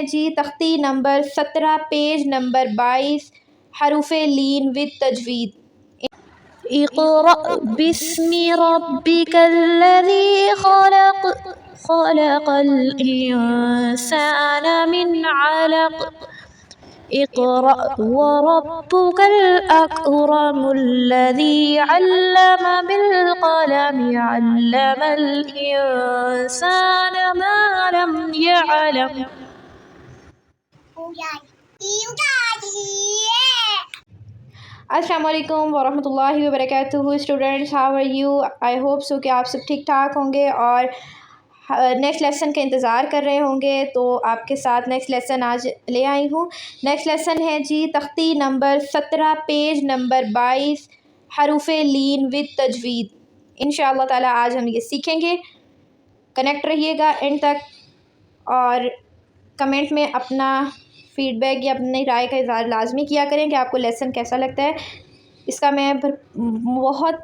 ہے جی تختی number 17 page number 22 حروف لین ود تجوید۔ اقرأ بسم ربك الذي خلق خلق الإنسان من علق اقرأ وربك الأكرم الذي علم بالقلم علم الإنسان ما لم يعلم۔ السلام علیکم ورحمۃ اللہ وبرکاتہ students, how are you? I hope so کہ آپ سب ٹھیک ٹھاک ہوں گے اور نیکسٹ لیسن کا انتظار کر رہے ہوں گے۔ تو آپ کے ساتھ نیکسٹ لیسن آج لے آئی ہوں۔ نیکسٹ لیسن ہے جی تختی نمبر 17 پیج نمبر 22 حروف لین ود تجوید۔ انشاءاللہ تعالیٰ آج ہم یہ سیکھیں گے۔ کنیکٹ رہیے گا اینڈ تک اور کمنٹ میں اپنا فیڈ بیک یا اپنی رائے کا اظہار لازمی کیا کریں کہ آپ کو لیسن کیسا لگتا ہے۔ اس کا میں بہت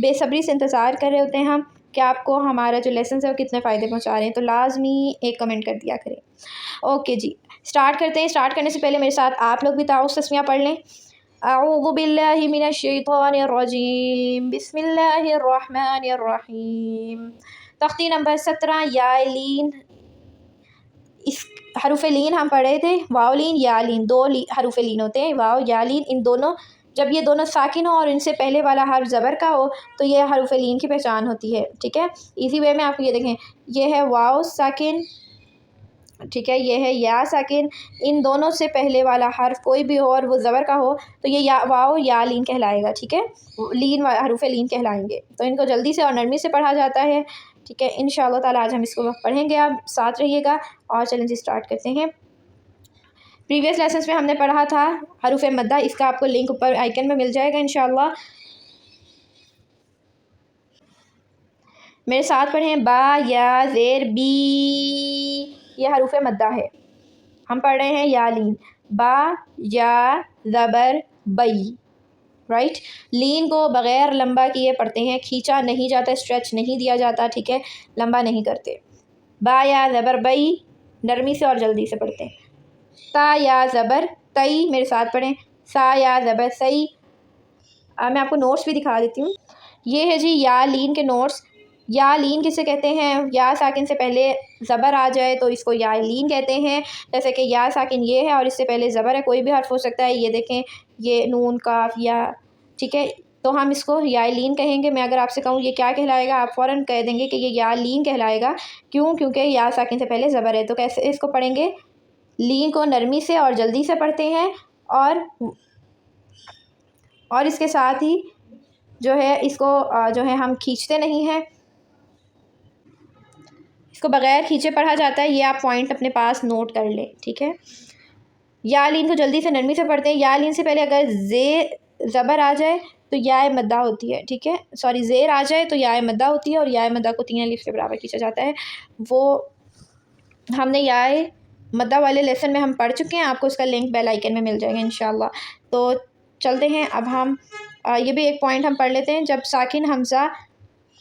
بے صبری سے انتظار کر رہے ہوتے ہیں ہم کہ آپ کو ہمارا جو لیسنس ہے وہ کتنے فائدے پہنچا رہے ہیں، تو لازمی ایک کمنٹ کر دیا کریں۔ اوکے جی، سٹارٹ کرتے ہیں۔ سٹارٹ کرنے سے پہلے میرے ساتھ آپ لوگ بھی تعاوذ تسمیہ پڑھ لیں۔ اعوذ باللہ من الشیطان الرجیم، بسم اللہ الرحمن الرحیم۔ تختی نمبر 17 یا لین، اس حروف لین ہم پڑھے تھے، واو لین یا لین، دو حروف لین ہوتے ہیں، واو یا لین۔ ان دونوں جب یہ دونوں ساکن ہو اور ان سے پہلے والا حرف زبر کا ہو تو یہ حروف لین کی پہچان ہوتی ہے، ٹھیک ہے۔ ایزی وے میں آپ کو یہ دیکھیں، یہ ہے واو ساکن، ٹھیک ہے، یہ ہے یا ساکن۔ ان دونوں سے پہلے والا حرف کوئی بھی ہو اور وہ زبر کا ہو تو یہ واو یا لین کہلائے گا، ٹھیک ہے، لین حروف لین کہلائیں گے۔ تو ان کو جلدی سے اور نرمی سے پڑھا جاتا ہے، ٹھیک ہے۔ انشاءاللہ تعالیٰ آج ہم اس کو پڑھیں گے، آپ ساتھ رہیے گا اور چلیں جی سٹارٹ کرتے ہیں۔ پریویس لیسنس میں ہم نے پڑھا تھا حروف مدہ، اس کا آپ کو لنک اوپر آئیکن میں مل جائے گا انشاءاللہ۔ میرے ساتھ پڑھیں، با یا زیر بی، یہ حروف مدہ ہے۔ ہم پڑھ رہے ہیں یا لین، با یا زبر بئی، رائٹ۔ لین کو بغیر لمبا کیے پڑھتے ہیں، کھینچا نہیں جاتا، اسٹریچ نہیں دیا جاتا، ٹھیک ہے، لمبا نہیں کرتے۔ با یا زبر بئی، نرمی سے اور جلدی سے پڑھتے ہیں۔ تا یا زبر تئی، میرے ساتھ پڑھیں، سا یا زبر سئی۔ میں آپ کو نوٹس بھی دکھا دیتی ہوں۔ یہ ہے جی یا لین کے نوٹس۔ یا لین کسے کہتے ہیں؟ یا ساکن سے پہلے زبر آ جائے تو اس کو یا لین کہتے ہیں، جیسے کہ یا ساکن یہ ہے اور اس سے پہلے زبر ہے، کوئی بھی حرف ہو سکتا ہے، یہ دیکھیں، یہ نون کاف یا، ٹھیک ہے، تو ہم اس کو یا لین کہیں گے۔ میں اگر آپ سے کہوں یہ کیا کہلائے گا، آپ فوراً کہہ دیں گے کہ یہ یا لین کہلائے گا۔ کیوں؟ کیونکہ یا ساکن سے پہلے زبر ہے۔ تو کیسے اس کو پڑھیں گے؟ لین کو نرمی سے اور جلدی سے پڑھتے ہیں اور اس کے ساتھ ہی جو ہے اس کو جو ہے ہم کھینچتے نہیں ہیں، اس کو بغیر کھینچے پڑھا جاتا ہے۔ یہ آپ پوائنٹ اپنے پاس نوٹ کر لیں، ٹھیک ہے۔ یا لین کو جلدی سے نرمی سے پڑھتے ہیں۔ یا لین سے پہلے اگر زبر آ جائے تو یا مدہ ہوتی ہے، ٹھیک ہے، سوری زیر آ جائے تو یا مدہ ہوتی ہے اور یا مدہ کو 3 الف کے برابر کھینچا جاتا ہے۔ وہ ہم نے یا مدہ والے لیسن میں ہم پڑھ چکے ہیں، آپ کو اس کا لنک بیل آئیکن میں مل جائے گا انشاءاللہ۔ تو چلتے ہیں اب ہم یہ بھی ایک پوائنٹ ہم پڑھ لیتے ہیں، جب ساکن حمزہ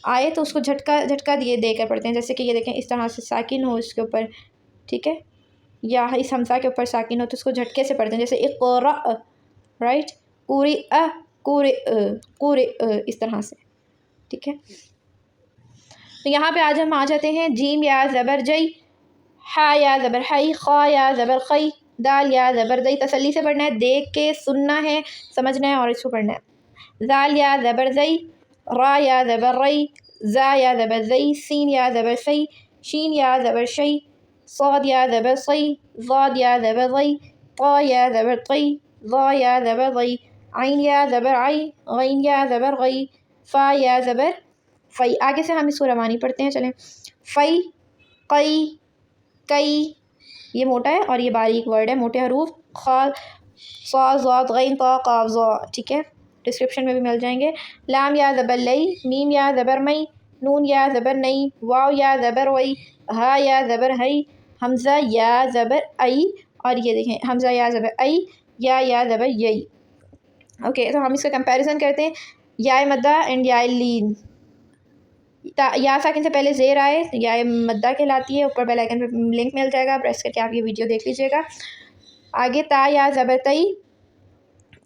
آئے تو اس کو جھٹکا دے کر پڑھتے ہیں، جیسے کہ یہ دیکھیں اس طرح سے ساکن ہو اس کے اوپر، ٹھیک ہے، یا اس حمزہ کے اوپر ساکن ہو تو اس کو جھٹکے سے پڑھتے ہیں، جیسے اقرأ، رائٹ، اس طرح سے، ٹھیک ہے۔ تو یہاں پہ آج ہم آ جاتے ہیں، جیم یا زبر جئی، ہا یا زبر ہئی، خا یا زبر خی، دال یا زبر دئی۔ تسلی سے پڑھنا ہے، دیکھ کے سننا ہے، سمجھنا ہے اور اس کو پڑھنا ہے۔ زال یا زبر زئی، را یا زبر رئی، زا یا زبر زئی، سین یا زبر سی، شین یا زبر شی، صاد یا زبر صی، ضاد یا زبر ضی، طا یا زبر طی، ظا یا زبر ضی، عین یا زبر عی، غین یا زبر غی، فا یا زبر فی۔ آگے سے ہم اس کو روانی پڑھتے ہیں، چلیں، فی، قی، کئی، یہ موٹا ہے اور یہ باریک ورڈ ہے، موٹے حروف، خا، صا، ضاد، غین، طا، قاف، ظا، ٹھیک ہے، ڈسکرپشن میں بھی مل جائیں گے۔ لام یا زبر لئی، میم یا زبر مئی، نون یا زبر نئی، واو یا زبر وئی، ہا یا زبر ہئی، حمزہ یا زبر ای، اور یہ دیکھیں حمزہ یا زبر ای، یا زبر یئی۔ اوکے، تو ہم اس کا کمپیریزن کرتے ہیں، یا مدہ اینڈ یا لین۔ या साकिन से पहले ज़ेर आए या मद्दा कहलाती है। ऊपर बेल आइकन पे लिंक मिल जाएगा, प्रेस करके आप ये वीडियो देख लीजिएगा। आगे ता या ज़बर तई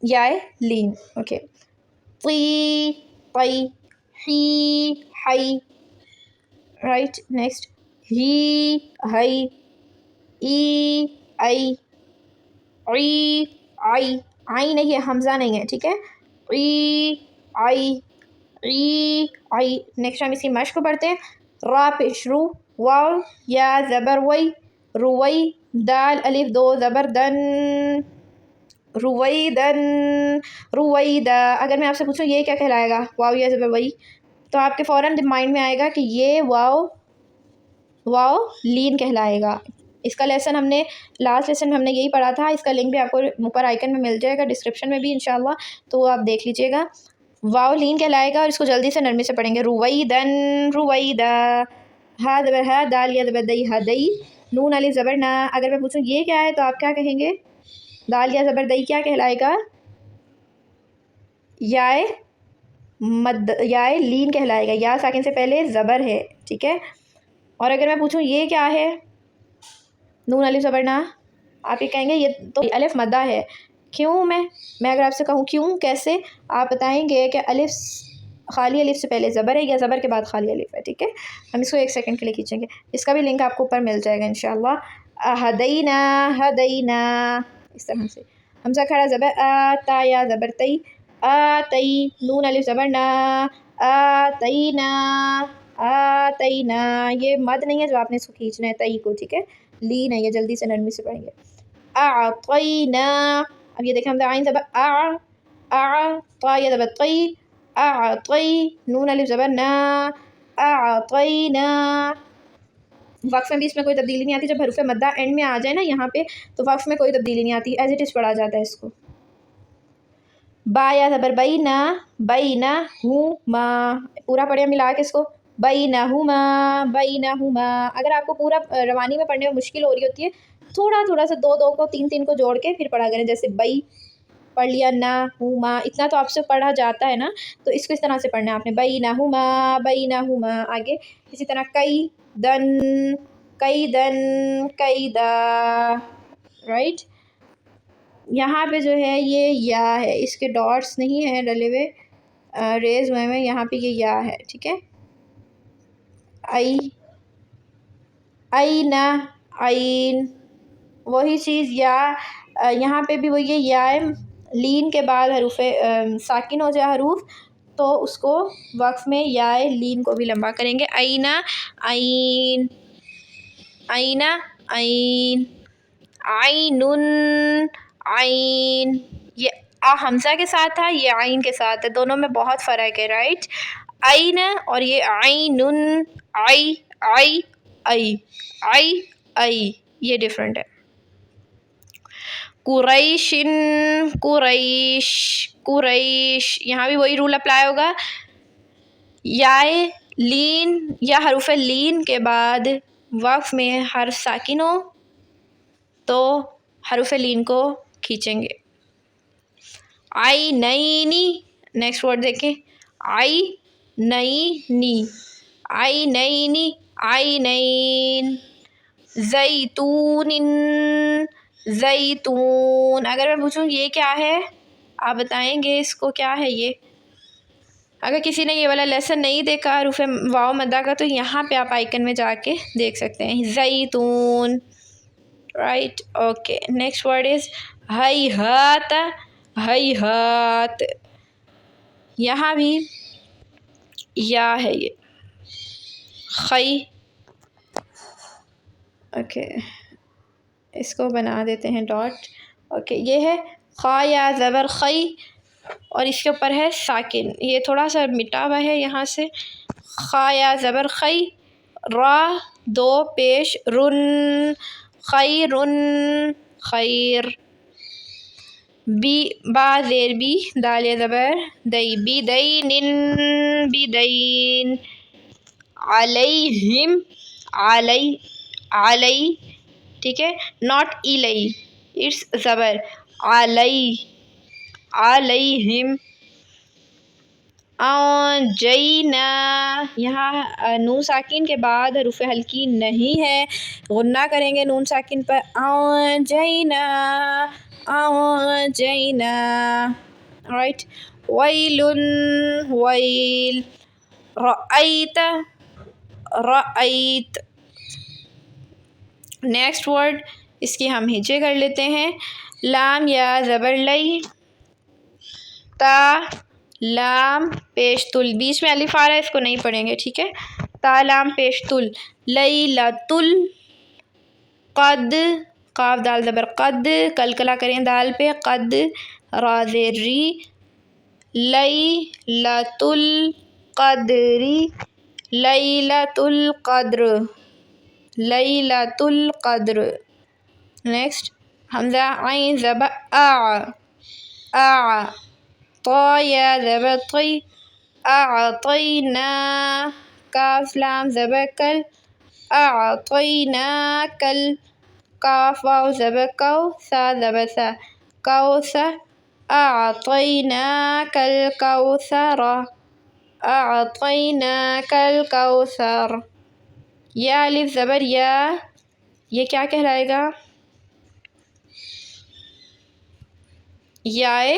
या लीन। ओके, ती तई ही हई, राइट। नेक्स्ट ही हई ई आई आई, आई नहीं है, हमज़ा नहीं है, ठीक है। आई आई। नेक्स्ट हम इसकी मश्क पढ़ते हैं। रा पेश रू, वाव या ज़बर वई, रुवई, दाल अलिफ दो ज़बर दन, रुवैदन, रुवैदा। अगर मैं आपसे पूछूं ये क्या कहलाएगा, वाव या ज़बर वई, तो आपके फ़ौरन माइंड में आएगा कि ये वाव लीन कहलाएगा। इसका लेसन हमने लास्ट लेसन में हमने यही पढ़ा था। इसका लिंक भी आपको ऊपर आइकन में मिल जाएगा, डिस्क्रिप्शन में भी इंशाल्लाह, तो आप देख लीजिएगा। वाव लीन कहलाएगा और इसको जल्दी से नरमी से पढ़ेंगे। रुवैदन, रुवैदा, हा ज़बर हा, दाल या ज़बर दई, हदई, नून अलिफ ज़बर ना। अगर मैं पूछूं ये क्या है तो आप क्या कहेंगे, दाल या ज़बर दई क्या कहलाएगा, याए लीन कहलाएगा। या साकिन से पहले ज़बर है, ठीक है। और अगर मैं पूछूं ये क्या है, नून अलिफ ज़बर ना, आप ये कहेंगे ये तो अलिफ मद्दा है। क्यों? मैं अगर आपसे कहूँ क्यों, कैसे, आप बताएंगे कि अलिफ खाली अलिफ से पहले ज़बर है या ज़बर के बाद खाली अलिफ है, ठीक है। हम इसको एक सेकंड के लिए खींचेंगे, इसका भी लिंक आपको ऊपर मिल जाएगा इंशाल्लाह। हदैना, हदैना, इस तरह से। हमज़ा खड़ा ज़बर आ, ता या ज़बर तई, आ तई, नून अलिफ ज़बर ना, आ तई ना, आ तई ना। ये मद नहीं है जो आपने इसको खींचना है, तई को, ठीक है। लीन है ये, जल्दी से नरमी से पढ़ेंगे। आ तई ना। अब ये देखें, हमज़ा आइन ज़बर आ, ता या ज़बर तई, आ तई, नून अलिफ ज़बर ना, आ तई ना। वक्फ में भी इसमें कोई तब्दीली नहीं आती। जब हरूफ मद्दा एंड में आ जाए ना यहाँ पे, तो वक्फ में कोई तब्दीली नहीं आती, एज इट इज़ पढ़ा जाता है इसको। बा या ज़बर बई ना हूँ माँ, पूरा पढ़े मिला के इसको, बई ना हूँ माँ। अगर आपको पूरा रवानी में पढ़ने में मुश्किल हो रही होती है, थोड़ा सा दो को तीन को जोड़ के फिर पढ़ा करें। जैसे बई पढ़ लिया, ना हूँ माँ, इतना तो आपसे पढ़ा जाता है ना, तो इसको इस तरह से पढ़ना है आपने, बई ना हूँ माँ। आगे इसी तरह कई दन, कई दा, राइट। यहाँ पे जो है ये या है, इसके डॉट्स नहीं है डले हुए, रेज हुए हैं, यहाँ पे ये या है, ठीक है। आई ना, आइन, वही चीज़ या, यहाँ पे भी वही या है। लीन के बाद हरूफ साकिन हो जाए हरूफ, तो उसको वक्फ में या लीन को भी लंबा करेंगे। आईना, आइन, आईना, आइन, आइनुन, आइन। ये आ हमज़ा के साथ था, ये आइन के साथ है, दोनों में बहुत फ़र्क है, राइट। आइन और ये आइनुन, आई आई आई आई आई, ये डिफरेंट है। कुरैशिन, कुरैश, यहाँ भी वही रूल अप्लाई होगा। याए लीन या हरूफ लीन के बाद वक्फ में हर साकिन हो तो हरूफ लीन को खींचेंगे। आई नई नी, नेक्स्ट वर्ड देखें, आई नई नी, आई नई नी, आई नईन, जैतून, जैतून। अगर मैं पूछूं ये क्या है, आप बताएंगे इसको क्या है ये। अगर किसी ने ये वाला लेसन नहीं देखा हरूफ वाव मद्दा का, तो यहाँ पे आप आइकन में जाके देख सकते हैं, जैतून, right. Okay, next word is हैहात, हैहात। यहाँ भी या है ये, खई। ओके, इसको बना देते हैं डॉट। ओके, ये है खा या ज़बर खई और इसके ऊपर है साकिन, ये थोड़ा सा मिटा हुआ है यहाँ से। खा या ज़बर खई, रा दो पेश रुन, खैरुन, खैर। बी बा ज़ेर बी, दाल या ज़बर दई, बिदैनिन, बिदैन। अलैहिम, अलई, अलई, ठीक है, नॉट इलई, इट्स ज़बर, अलई, अलैहिम। अंजैना, यहाँ नून साकिन के बाद हरूफ हल्की नहीं है, गुन्ना करेंगे नून साकिन पर। अंजैना अंजैना, राइट। वैलुन वैल, रअयत रअयत। नेक्स्ट वर्ड, इसकी हम हिज्जे कर लेते हैं। लाम या ज़बर लई, ता लाम पेशतुल, बीच में अलिफ आ रहा है, इसको नहीं पढ़ेंगे, ठीक है। ता लाम पेशतुल, लैलतुल क़द, काफ दाल ज़बर क़द, कलकला करें दाल पे, क़द रा ज़ेर री, लैलतुल क़द्री, लैलतुल क़द्र, लैलतुल क़द्र। नेक्स्ट, हमज़ा आइन ज़बर आ, ता या ज़बर तई, अअतैना, काफ लाम ज़बर कल, अअतैनाकल, काफ वाव ज़बर कौ, सा ज़बर सा, कौसर, अअतैनाकल कौसर, अअतैनाकल कौसर। या अलिफ ज़बर या, ये क्या कहलाएगा? याए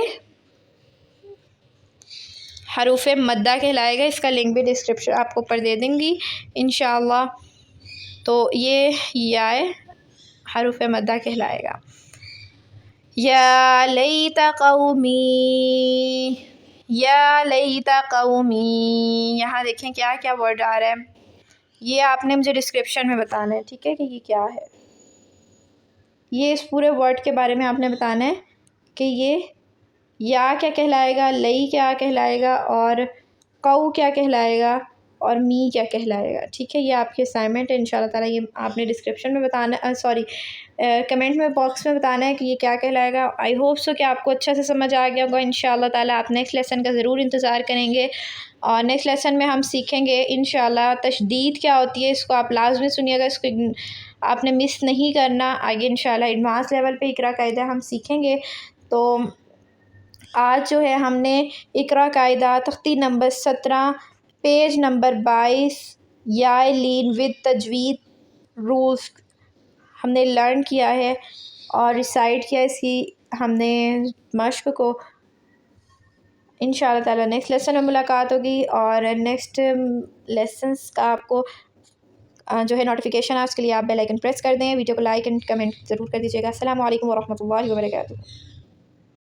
हरूफ मद्दा कहलाएगा। इसका लिंक भी डिस्क्रिप्शन आपको ऊपर दे दूँगी इंशाअल्लाह। तो ये याए हरूफ मद्दा कहलाएगा। या लैता कौमी, या लैता कौमी, यहाँ देखें क्या क्या वर्ड आ रहा है, ये आपने मुझे डिस्क्रिप्शन में बताना है, ठीक है, कि ये क्या है। ये इस पूरे वर्ड के बारे में आपने बताना है कि ये या क्या कहलाएगा, लई क्या कहलाएगा, और कऊ क्या कहलाएगा, और मी क्या कहलाएगा, ठीक है। ये आपकी असाइनमेंट है इंशाल्लाह ताला। ये आपने डिस्क्रिप्शन में बताना, सॉरी कमेंट में बॉक्स में बताना है कि ये क्या कहलाएगा। आई होप सो कि आपको अच्छा से समझ आ गया होगा इंशाल्लाह ताला। आप नेक्स्ट लेसन का ज़रूर इंतज़ार करेंगे, और नेक्स्ट लेसन में हम सीखेंगे इंशाल्लाह तशदीद क्या होती है। इसको आप लाज़मी सुनिएगा, इसको आपने मिस नहीं करना। आगे इंशाल्लाह एडवांस लेवल पे इकरा कायदा हम सीखेंगे। तो आज जो है हमने इकरा कायदा तख्ती नंबर 17 पेज नंबर 22 याए लीन विद तजवीद रूल्स हमने लर्न किया है और रिसाइट किया। इसकी हमने मश्क को इंशाअल्लाह ताला नेक्स्ट लेसन में मुलाकात होगी, और नेक्स्ट लेसन्स का आपको जो है नोटिफिकेशन है उसके लिए आप बेल आइकन प्रेस कर दें। वीडियो को लाइक एंड कमेंट ज़रूर कर दीजिएगा। अस्सलामु अलैकुम वरहमतुल्लाहि वबरकातुहू।